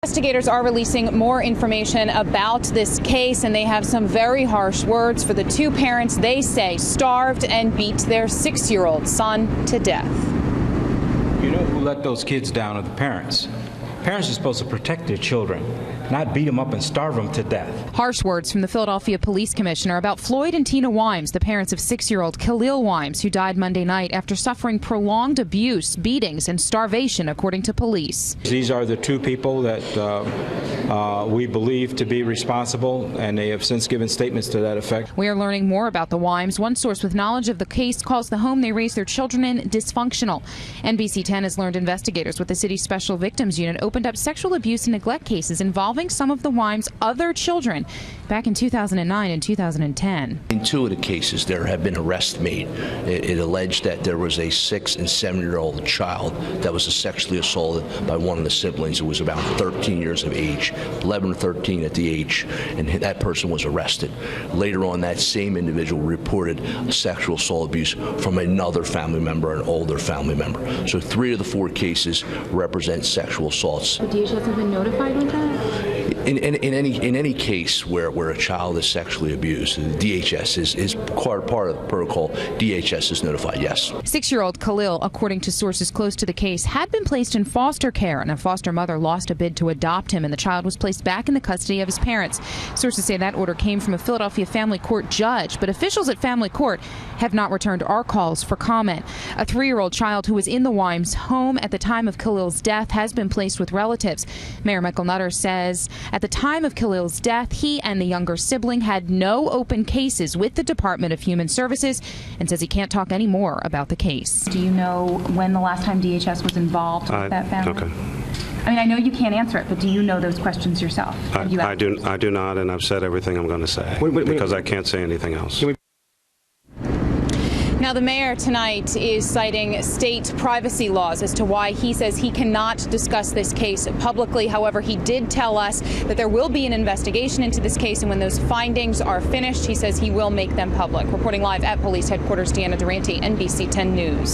Investigators are releasing more information about this case, and they have some very harsh words for the two parents they say starved and beat their 6-year-old son to death. You know who let those kids down are the parents. Parents are supposed to protect their children, not beat them up and starve them to death. Harsh words from the Philadelphia Police Commissioner about Floyd and Tina Wimes, the parents of 6-year-old Khalil Wimes, who died Monday night after suffering prolonged abuse, beatings, and starvation, according to police. These are the two people that we believe to be responsible, and they have since given statements to that effect. We are learning more about the Wimes. One source with knowledge of the case calls the home they raised their children in dysfunctional. NBC 10 has learned investigators with the city's Special Victims Unit opened up sexual abuse and neglect cases involving some of the Wimes' other children back in 2009 and 2010. In 2 of the cases, there have been arrests made. It alleged that there was a 6- and 7-year-old child that was sexually assaulted by one of the siblings who was about 13 years of age, 11 or 13 at the age, and that person was arrested. Later on, that same individual reported sexual assault abuse from another family member, an older family member. So 3 of the 4 cases represent sexual assaults. The DHS have been notified of that? In any case where a child is sexually abused, the DHS is part of the protocol. DHS is notified, yes. 6-year-old Khalil, according to sources close to the case, had been placed in foster care, and a foster mother lost a bid to adopt him, and the child was placed back in the custody of his parents. Sources say that order came from a Philadelphia family court judge, but officials at family court have not returned our calls for comment. A 3-year-old child who was in the Wimes' home at the time of Khalil's death has been placed with relatives. Mayor Michael Nutter says at the time of Khalil's death, he and the younger sibling had no open cases with the Department of Human Services, and says he can't talk any more about the case. Do you know when the last time DHS was involved with that family? Okay. I mean, I know you can't answer it, but do you know those questions yourself? I do not, and I've said everything I'm going to say because I can't say anything else. Now, the mayor tonight is citing state privacy laws as to why he says he cannot discuss this case publicly. However, he did tell us that there will be an investigation into this case, and when those findings are finished, he says he will make them public. Reporting live at police headquarters, Deanna Durante, NBC 10 News.